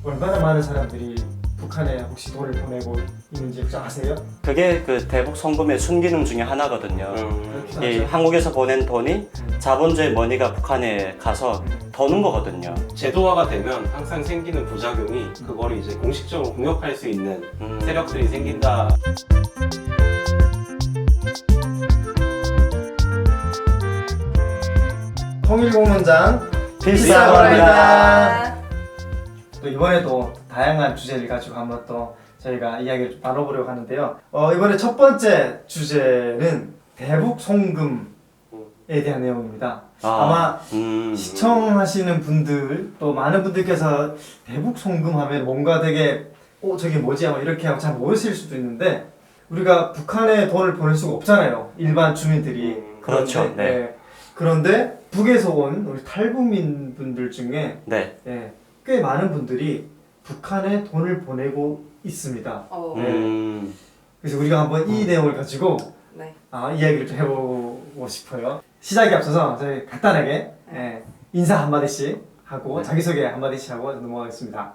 얼마나 많은 사람들이 북한에 혹시 돈을 보내고 있는지 혹시 아세요? 그게 그 대북 송금의 순기능 중에 하나거든요. 이 그렇죠. 한국에서 보낸 돈이 자본주의 머니가 북한에 가서 더는 거거든요. 제도화가 되면 항상 생기는 부작용이 그거를 이제 공식적으로 공격할 수 있는 세력들이 생긴다. 통일공문장 필사원입니다. 또 이번에도 다양한 주제를 가지고 한번 또 저희가 이야기를 좀 나눠보려고 하는데요. 이번에 첫 번째 주제는 대북 송금에 대한 내용입니다. 아마 시청하시는 분들 또 많은 분들께서 대북 송금하면 뭔가 되게 저게 뭐지? 아마 이렇게 하고 잘 모르실 수도 있는데 우리가 북한에 돈을 보낼 수가 없잖아요. 일반 주민들이. 그렇죠. 네. 그런데 북에서 온 우리 탈북민 분들 중에 네. 꽤 많은 분들이 북한에 돈을 보내고 있습니다. 그래서 우리가 한번 이 내용을 가지고 이야기를 좀 해보고 싶어요. 시작에 앞서서 저희 간단하게 인사 한마디씩 하고 자기소개 한마디씩 하고 넘어가겠습니다.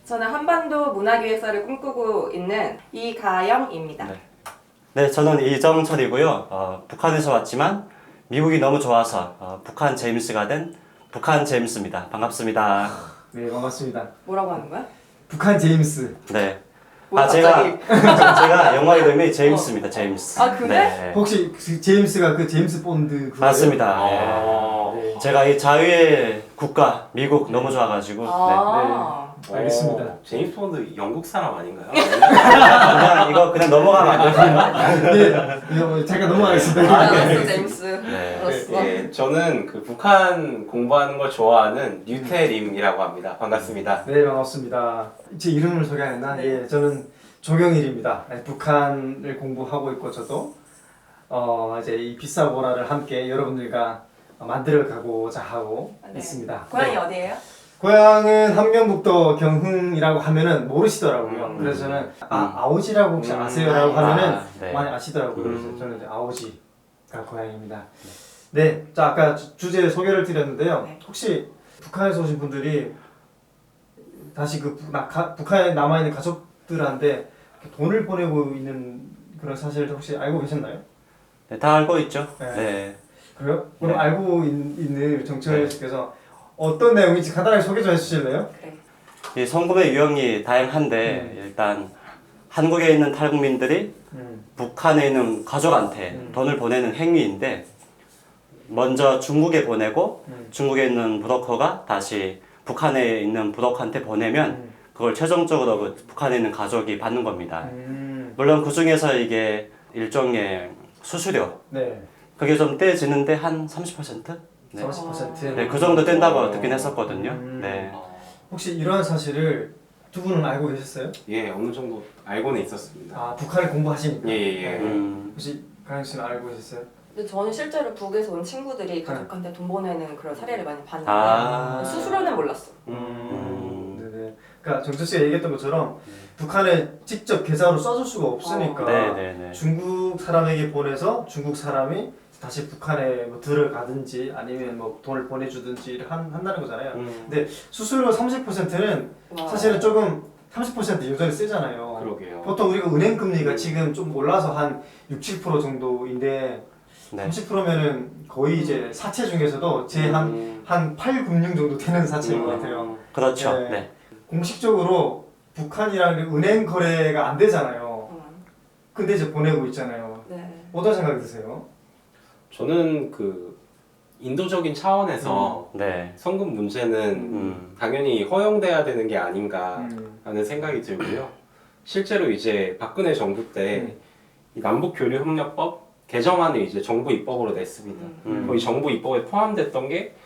저는 한반도 문화기획사를 꿈꾸고 있는 이가영입니다. 네, 저는 이정철이고요. 북한에서 왔지만 미국이 너무 좋아서 북한 제임스가 된 북한 제임스입니다. 반갑습니다. 네, 반갑습니다. 뭐라고 하는 거야? 북한 제임스. 네. 뭐야, 제가 영화 이름이 제임스입니다. 제임스. 아, 그래? 네. 혹시 그 제임스가 그 제임스 본드 그거예요? 맞습니다. 네. 제가 이 자유의 국가 미국 너무 좋아가지고 알겠습니다. 제임스 본드 영국 사람 아닌가요? 그냥 이거 그냥 넘어가면 안 되나요? 네, 이거 잠깐 넘어가겠습니다. 알았어, 제임스. 네. 알았어. 예, 저는 그 북한 공부하는 걸 좋아하는 류태림이라고 합니다. 반갑습니다. 네, 반갑습니다. 제 이름을 소개 안 했나? 예, 저는 조경일입니다. 북한을 공부하고 있고 저도 이제 이 비싸보라를 함께 여러분들과 만들어 가고자 하고 있습니다. 고향이 어디예요? 고향은 함경북도 경흥이라고 하면은 모르시더라고요. 그래서 저는 아오지라고 혹시 아세요라고 하면은 네. 많이 아시더라고요. 그래서 저는 이제 아오지가 고향입니다. 네, 자 아까 주제 소개를 드렸는데요. 네. 혹시 북한에서 오신 분들이 다시 북한에 남아 있는 가족들한테 돈을 보내고 있는 그런 사실을 혹시 알고 계셨나요? 네, 다 알고 있죠. 네. 네. 그래요? 그럼 네. 알고 있는 정철 씨께서 어떤 내용인지 간단하게 소개 좀 해주실래요? 그래. 이 송금의 유형이 다양한데 일단 한국에 있는 탈북민들이 북한에 있는 가족한테 돈을 보내는 행위인데 먼저 중국에 보내고 중국에 있는 브로커가 다시 북한에 있는 브로커한테 보내면 그걸 최종적으로 그 북한에 있는 가족이 받는 겁니다. 물론 그 중에서 이게 일종의 수수료 네. 그게 좀 떼지는데 한 30%? 네. 30%. 네, 그 정도 뗀다고 듣긴 했었거든요. 네. 혹시 이러한 사실을 두 분은 알고 계셨어요? 예, 어느 정도 알고는 있었습니다. 아, 북한을 공부하시니까. 예. 혹시 가영 씨는 알고 계셨어요? 근데 저는 실제로 북에서 온 친구들이 가족한테 돈 보내는 그런 사례를 많이 봤는데 아. 수수료는 몰랐어. 네네. 그러니까 정철 씨가 얘기했던 것처럼 북한에 직접 계좌로 써줄 수가 없으니까 네네네. 중국 사람에게 보내서 중국 사람이 다시 북한에 뭐 들어가든지 아니면 뭐 돈을 보내주든지 한다는 거잖아요. 근데 수수료 30%는 사실은 조금 30% 여전히 세잖아요. 그러게요. 보통 우리가 은행 금리가 지금 좀 올라서 한 6, 7% 정도인데 네. 30%면은 거의 이제 사채 중에서도 한 8, 9, 6 정도 되는 사채인 것 같아요. 그렇죠. 네. 네. 공식적으로 북한이랑 은행 거래가 안 되잖아요. 근데 이제 보내고 있잖아요. 네. 어떤 생각이 드세요? 저는 그 인도적인 차원에서 네. 성금 문제는 당연히 허용돼야 되는 게 아닌가라는 생각이 들고요. 실제로 이제 박근혜 정부 때 이 남북교류협력법 개정안을 이제 정부 입법으로 냈습니다. 거의 정부 입법에 포함됐던 게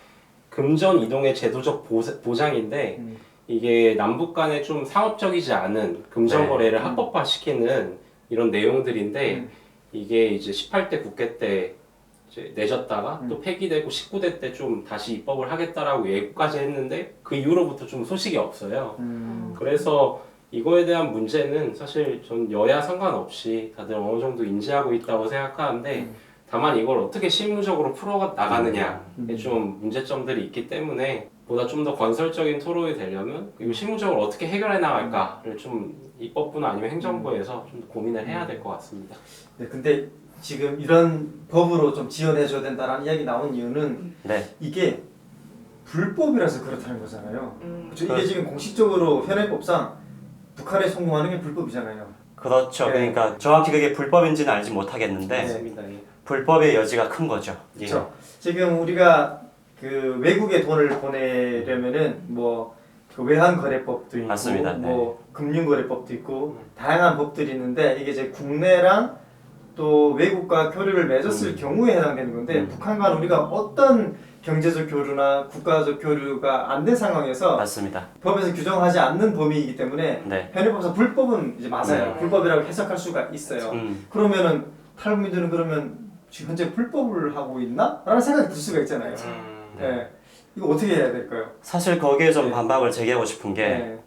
금전 이동의 제도적 보장인데 이게 남북 간에 좀 상업적이지 않은 금전 거래를 합법화시키는 이런 내용들인데 이게 이제 18대 국회 때 이제 내졌다가 또 폐기되고 19대 때 좀 다시 입법을 하겠다라고 예고까지 했는데 그 이후로부터 좀 소식이 없어요. 그래서 이거에 대한 문제는 사실 전 여야 상관없이 다들 어느 정도 인지하고 있다고 생각하는데 다만 이걸 어떻게 실무적으로 풀어 나가느냐에 좀 문제점들이 있기 때문에 보다 좀 더 건설적인 토론이 되려면 이거 실무적으로 어떻게 해결해 나갈까를 좀 입법부나 아니면 행정부에서 좀 더 고민을 해야 될 것 같습니다. 네, 근데 지금 이런 법으로 좀 지원해줘야 된다라는 이야기 나온 이유는 네. 이게 불법이라서 그렇다는 거잖아요. 그렇죠? 이게 그렇- 지금 공식적으로 현행법상 북한에 송금하는 게 불법이잖아요. 그렇죠. 네. 그러니까 정확히 그게 불법인지는 알지 못하겠는데 맞습니다. 예. 불법의 여지가 큰 거죠. 예. 그렇죠. 지금 우리가 그 외국에 돈을 보내려면은 그 외환거래법도 있고, 맞습니다. 네. 금융거래법도 있고 다양한 법들이 있는데 이게 이제 국내랑 또 외국과 교류를 맺었을 경우에 해당되는 건데 북한과는 우리가 어떤 경제적 교류나 국가적 교류가 안 된 상황에서 맞습니다. 법에서 규정하지 않는 범위이기 때문에 네. 현행법상 불법은 이제 맞아요. 네. 불법이라고 해석할 수가 있어요. 그러면은 탈북민들은 그러면 지금 현재 불법을 하고 있나? 라는 생각이 들 수가 있잖아요. 네. 이거 어떻게 해야 될까요? 사실 거기에 좀 네. 반박을 제기하고 싶은 게 네.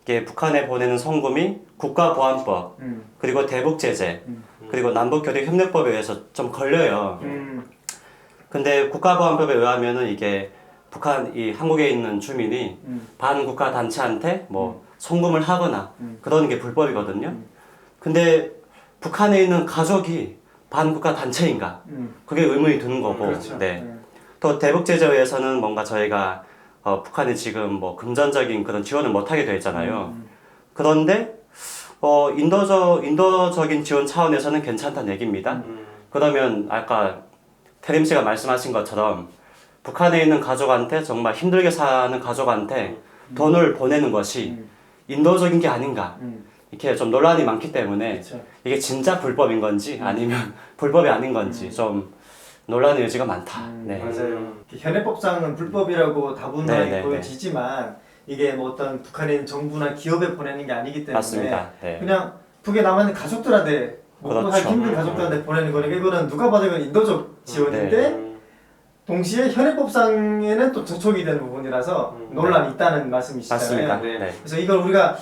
이게 북한에 보내는 송금이 국가보안법 그리고 대북제재 그리고 남북교류협력법에 의해서 좀 걸려요. 근데 국가보안법에 의하면은 이게 북한 이 한국에 있는 주민이 반국가 단체한테 뭐 송금을 하거나 그러는 게 불법이거든요. 근데 북한에 있는 가족이 반국가 단체인가? 그게 의문이 드는 거고. 그렇죠. 네. 또 대북제재에 의해서는 뭔가 저희가 북한이 지금 뭐 금전적인 그런 지원을 못 하게 돼 있잖아요. 그런데 인도적인 지원 차원에서는 괜찮다는 얘기입니다. 그러면 아까 태림 씨가 말씀하신 것처럼 북한에 있는 가족한테 정말 힘들게 사는 가족한테 돈을 보내는 것이 인도적인 게 아닌가 이렇게 좀 논란이 많기 때문에 그렇죠. 이게 진짜 불법인 건지 아니면 불법이 아닌 건지 좀 논란의 여지가 많다. 네. 맞아요. 현행법상은 불법이라고 다분하게 네, 네, 보여지지만 이게 뭐 어떤 북한에 있는 정부나 기업에 보내는 게 아니기 때문에 맞습니다. 네. 그냥 북에 남아 있는 가족들한테 먹고 그렇죠. 살기 힘든 가족들한테 보내는 거니까 이거는 누가 봐도 이건 인도적 지원인데 동시에 현행법상에는 또 저촉이 되는 부분이라서 논란이 있다는 말씀이시잖아요. 맞습니다. 네. 네. 그래서 이걸 우리가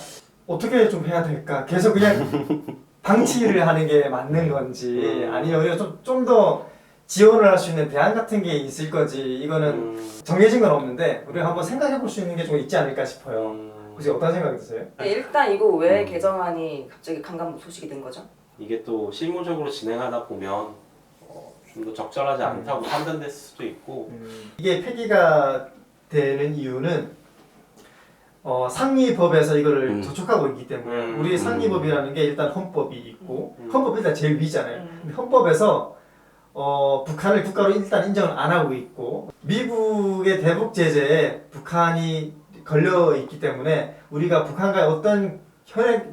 어떻게 좀 해야 될까? 계속 그냥 방치를 하는 게 맞는 건지 아니면 우리가 좀 더 지원을 할 수 있는 대안 같은 게 있을 거지 이거는 정해진 건 없는데 우리가 한번 생각해 볼 수 있는 게 좀 있지 않을까 싶어요. 혹시 어떤 생각이 드세요? 일단 이거 왜 개정안이 갑자기 강간 소식이 된 거죠? 이게 또 실무적으로 진행하다 보면 좀 더 적절하지 않다고 판단될 수도 있고 이게 폐기가 되는 이유는 상위법에서 이거를 저촉하고 있기 때문에 우리 상위법이라는 게 일단 헌법이 있고 헌법이 일단 제일 위잖아요. 근데 헌법에서 북한을 국가로 일단 인정을 안 하고 있고 미국의 대북 제재에 북한이 걸려 있기 때문에 우리가 북한과의 어떤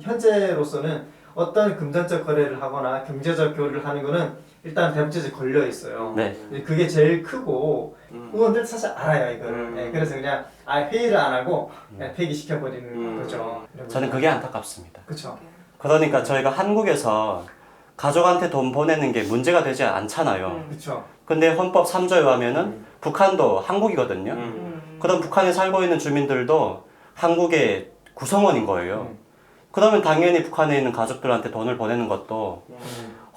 현재로서는 어떤 금전적 거래를 하거나 경제적 교류를 하는 거는 일단 대북 제재에 걸려 있어요. 네. 근데 그게 제일 크고 의원들 사실 알아요 이거를. 네, 그래서 그냥 회의를 안 하고 그냥 폐기시켜 버리는 거죠. 저는 그게 안타깝습니다. 그렇죠. 그러니까 저희가 한국에서 가족한테 돈 보내는 게 문제가 되지 않잖아요. 그렇죠. 근데 헌법 3조에 의하면은 북한도 한국이거든요. 그럼 북한에 살고 있는 주민들도 한국의 구성원인 거예요. 그러면 당연히 북한에 있는 가족들한테 돈을 보내는 것도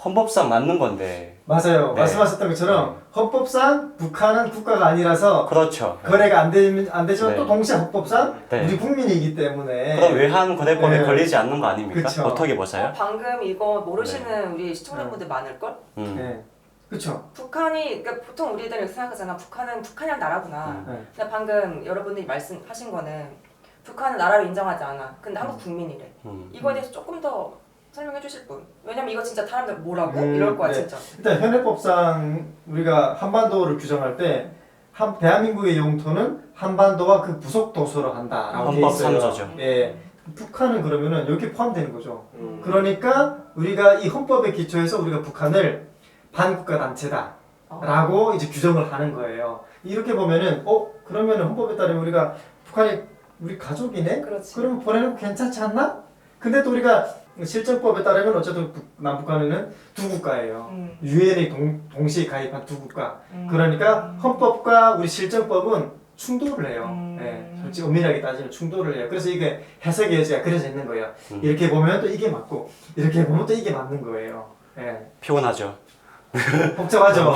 헌법상 맞는 건데. 맞아요. 네. 말씀하셨던 것처럼 헌법상 북한은 국가가 아니라서 그렇죠. 거래가 안 되지만 네. 또 동시에 헌법상 네. 우리 국민이기 때문에 그럼 외환거래법에 네. 걸리지 않는 거 아닙니까? 그쵸. 어떻게 보세요? 방금 이거 모르시는 우리 시청자분들 많을걸? 네. 그렇죠. 북한이 그러니까 보통 우리들은 이렇게 생각하잖아. 북한은 북한이란 나라구나. 네. 근데 방금 여러분들이 말씀하신 거는 북한은 나라로 인정하지 않아. 근데 한국 국민이래. 이거에 대해서 조금 더 설명해 주실 분. 왜냐면 이거 진짜 사람들 뭐라고? 이럴 거야 네. 진짜. 일단 현행법상 우리가 한반도를 규정할 때 대한민국의 영토는 한반도와 그 부속 도서로 한다라고 돼 헌법 있어요. 3조죠. 예. 북한은 그러면은 여기 포함되는 거죠. 그러니까 우리가 이 헌법에 기초해서 우리가 북한을 반국가 단체다라고 이제 규정을 하는 거예요. 이렇게 보면은 그러면은 헌법에 따르면 우리가 북한이 우리 가족이네? 그렇지. 그러면 보내는 거 괜찮지 않나? 근데 또 우리가 실정법에 따르면 어쨌든 남북한은 두 국가예요. 유엔에 동시에 가입한 두 국가. 그러니까 헌법과 우리 실정법은 충돌을 해요. 예, 솔직히 엄밀하게 따지면 충돌을 해요. 그래서 이게 해석의 여지가 그려져 있는 거예요. 이렇게 보면 또 이게 맞고 이렇게 보면 또 이게 맞는 거예요. 예. 피곤하죠. 복잡하죠.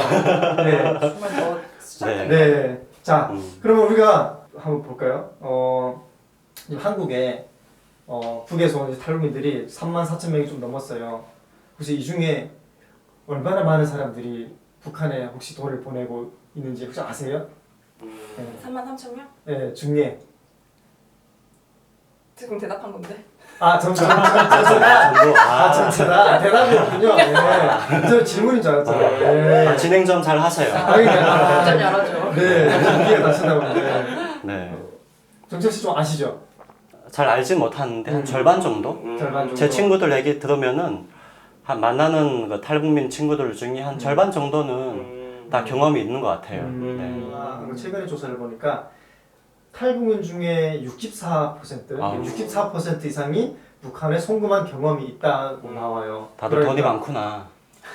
네. 정말 더 시작되네. 네. 자, 그러면 우리가 한번 볼까요? 한국에 북에서 온 탈북민들이 34,000명이 좀 넘었어요. 혹시 이 중에 얼마나 많은 사람들이 북한에 혹시 돈을 보내고 있는지 혹시 아세요? 네. 33,000명? 네, 중에. 지금 대답한 건데. 전체다. 대답이었군요. 네. 저 질문인 줄 알았잖아요. 네. 진행 잘 하세요. 완전히 알아죠. 네, 이해가 다 쳐다보는데. 네. 정철 씨 좀 아시죠? 잘 알진 못하는데 한 절반 정도? 절반 정도. 제 친구들 얘기 들으면은 만나는 그 탈북민 친구들 중에 한 절반 정도는 다 경험이 있는 것 같아요. 최근에 조사를 보니까 탈북민 중에 64% 이상이 북한에 송금한 경험이 있다고 나와요. 다들 돈이 많구나.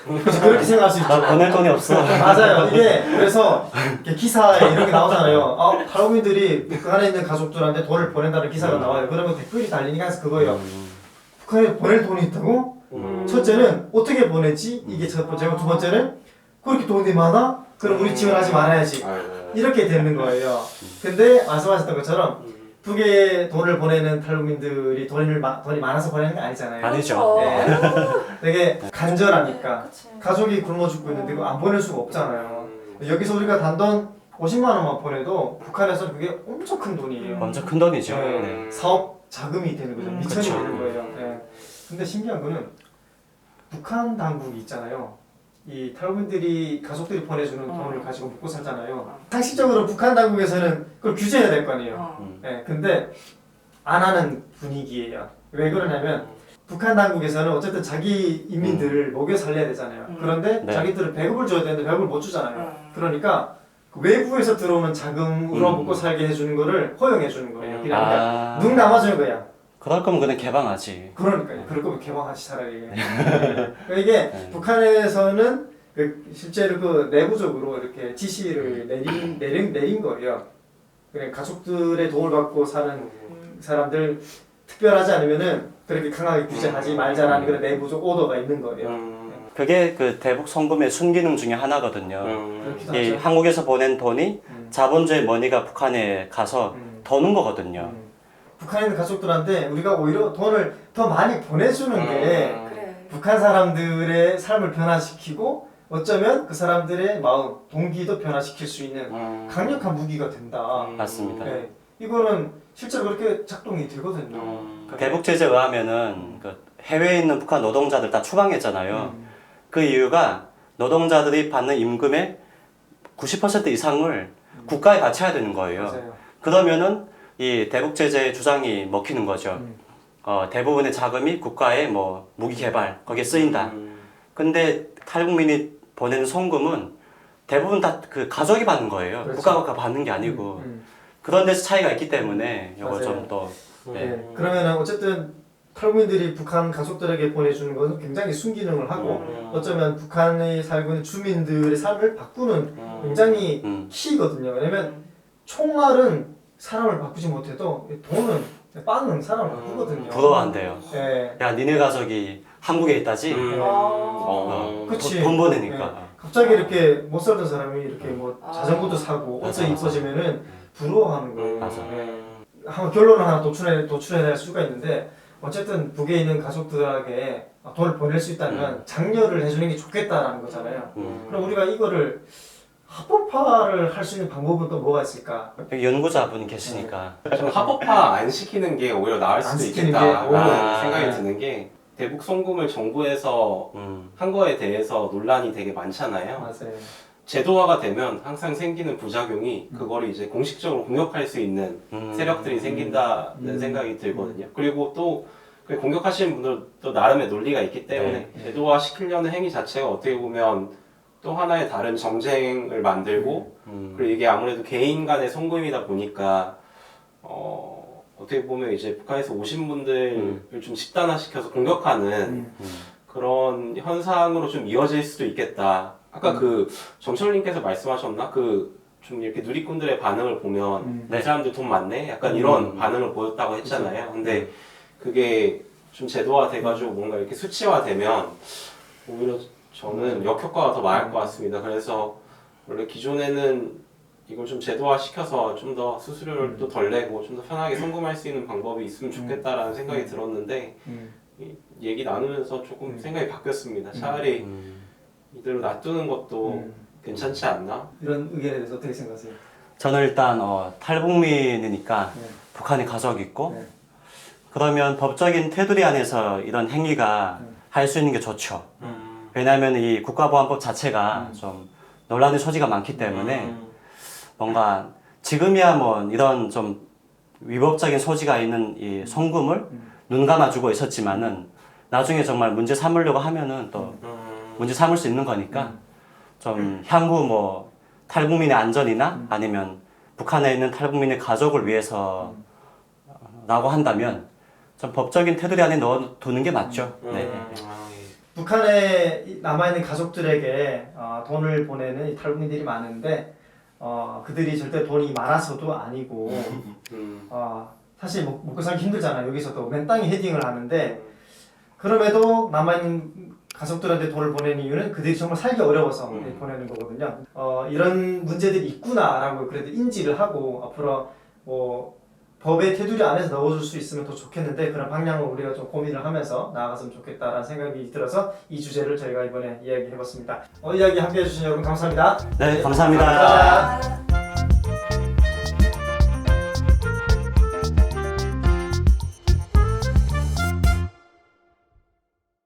그렇게 생각할 수 있죠. 나 보낼 돈이 없어. 맞아요. 이게 그래서 이렇게 기사에 이런 게 나오잖아요. 탈북민들이 북한에 있는 가족들한테 돈을 보낸다는 기사가 나와요. 그러면 댓글이 달리니까 그거예요. 북한에 보낼 돈이 있다고? 첫째는 어떻게 보내지? 이게 첫 번째고 두 번째는 그렇게 돈이 많아? 그럼 우리 지원하지 말아야지. 이렇게 되는 거예요. 근데 말씀하셨던 것처럼 북에 돈을 보내는 탈북민들이 돈이 많아서 보내는 게 아니잖아요. 아니죠. 네. 되게 간절하니까 그치. 가족이 굶어 죽고 있는데 그거 안 보낼 수가 없잖아요. 여기서 우리가 단돈 50만 원만 보내도 북한에서는 그게 엄청 큰 돈이에요. 엄청 큰 돈이죠. 네. 네. 사업 자금이 되는 거죠. 미천이 그쵸. 되는 거예요. 네. 근데 신기한 거는 북한 당국이 있잖아요. 이 탈북민들이 가족들이 보내주는 돈을 가지고 먹고 살잖아요. 상식적으로 북한 당국에서는 그걸 규제해야 될 거 아니에요. 네, 근데 안 하는 분위기예요. 왜 그러냐면 북한 당국에서는 어쨌든 자기 인민들을 먹여 살려야 되잖아요. 그런데 네. 자기들은 배급을 줘야 되는데 배급을 못 주잖아요. 그러니까 그 외부에서 들어오는 자금으로 먹고 살게 해주는 거를 허용해 주는 거예요. 그러니까 눈 감아주는 거야. 그럴 거면 그냥 개방하지. 그러니까요. 그럴 거면 개방하지 차라리. 그러니까 이게 북한에서는 실제로 그 내부적으로 이렇게 지시를 내린 거예요. 그래 가족들의 도움을 받고 사는 사람들 특별하지 않으면은 그렇게 강하게 규제하지 말자라는 그런 내부적 오더가 있는 거예요. 그게 그 대북 송금의 순기능 중에 하나거든요. 그렇기도 이 하죠. 한국에서 보낸 돈이 자본주의 머니가 북한에 가서 도는 거거든요. 북한에 있는 가족들한테 우리가 오히려 돈을 더 많이 보내주는 게 그래. 북한 사람들의 삶을 변화시키고 어쩌면 그 사람들의 마음, 동기도 변화시킬 수 있는 강력한 무기가 된다. 맞습니다. 네. 이거는 실제로 그렇게 작동이 되거든요. 대북 제재에 의하면은 그 해외에 있는 북한 노동자들 다 추방했잖아요. 그 이유가 노동자들이 받는 임금의 90% 이상을 국가에 바쳐야 되는 거예요. 맞아요. 그러면은 이 대북 제재 주장이 먹히는 거죠. 대부분의 자금이 국가의 뭐 무기 개발 거기에 쓰인다. 근데 탈북민이 보내는 송금은 대부분 다 그 가족이 받는 거예요. 그렇죠. 국가가 받는 게 아니고 그런 데서 차이가 있기 때문에 이거 맞아요. 좀 더 네. 그러면은 어쨌든 탈북민들이 북한 가족들에게 보내주는 것은 굉장히 순기능을 하고 어쩌면 북한에 살고 있는 주민들의 삶을 바꾸는 굉장히 키거든요. 왜냐면 총알은 사람을 바꾸지 못해도 돈은 빵은 사람을 바꾸거든요. 부러워한대요. 네. 야 니네 가족이 한국에 있다지. 그치. 돈 보내니까. 네. 갑자기 이렇게 못 살던 사람이 이렇게 뭐 자전거도 사고 옷도 맞아. 이뻐지면은 부러워하는 거예요. 맞아. 네. 한 결론을 하나 도출해낼 수가 있는데 어쨌든 북에 있는 가족들에게 돈을 보낼 수 있다면 장려를 해주는 게 좋겠다라는 거잖아요. 그럼 우리가 이거를 합법화를 할 수 있는 방법은 또 뭐가 있을까? 여기 연구자분이 계시니까. 좀 합법화 안 시키는 게 오히려 나을 안 수도 시키는 게 있겠다라는 오히려. 생각이 드는 게 대북 송금을 정부에서 한 거에 대해서 논란이 되게 많잖아요. 맞아요. 제도화가 되면 항상 생기는 부작용이 그거를 이제 공식적으로 공격할 수 있는 세력들이 생긴다는 생각이 들거든요. 그리고 또 그 공격하시는 분들도 나름의 논리가 있기 때문에 제도화 시키려는 행위 자체가 어떻게 보면 또 하나의 다른 정쟁을 만들고 그리고 이게 아무래도 개인 간의 송금이다 보니까 어떻게 보면 이제 북한에서 오신 분들을 좀 집단화시켜서 공격하는 그런 현상으로 좀 이어질 수도 있겠다. 아까 그 정철님께서 말씀하셨나? 그 좀 이렇게 누리꾼들의 반응을 보면 이 사람들 돈 많네? 약간 이런 반응을 보였다고 했잖아요. 근데 그게 좀 제도화 돼가지고 뭔가 이렇게 수치화되면 오히려 저는 역효과가 더 많을 것 같습니다. 그래서 원래 기존에는 이걸 좀 제도화 시켜서 좀 더 수수료를 또 덜 내고 좀 더 편하게 송금할 수 있는 방법이 있으면 좋겠다라는 생각이 들었는데 이 얘기 나누면서 조금 생각이 바뀌었습니다. 차라리 이대로 놔두는 것도 괜찮지 않나? 이런 의견에 대해서 어떻게 생각하세요? 저는 일단 탈북민이니까 네. 북한에 가족이 있고 네. 그러면 법적인 테두리 안에서 이런 행위가 할 수 있는 게 좋죠. 왜냐하면 이 국가보안법 자체가 좀 논란의 소지가 많기 때문에 뭔가 지금이야 뭐 이런 좀 위법적인 소지가 있는 이 송금을 눈 감아주고 있었지만은 나중에 정말 문제 삼으려고 하면은 또 문제 삼을 수 있는 거니까 좀 향후 뭐 탈북민의 안전이나 아니면 북한에 있는 탈북민의 가족을 위해서라고 한다면 좀 법적인 테두리 안에 넣어두는 게 맞죠. 네. 북한에 남아있는 가족들에게 돈을 보내는 이 탈북민들이 많은데 그들이 절대 돈이 많아서도 아니고 사실 먹고 살기 힘들잖아요. 여기서도 맨땅에 헤딩을 하는데 그럼에도 남아있는 가족들한테 돈을 보내는 이유는 그들이 정말 살기 어려워서 보내는 거거든요. 이런 문제들이 있구나라고 그래도 인지를 하고 앞으로 뭐 법의 테두리 안에서 넣어줄 수 있으면 더 좋겠는데 그런 방향을 우리가 좀 고민을 하면서 나아갔으면 좋겠다라는 생각이 들어서 이 주제를 저희가 이번에 이야기해봤습니다. 이야기 함께해 주신 여러분 감사합니다. 네, 감사합니다. 감사합니다.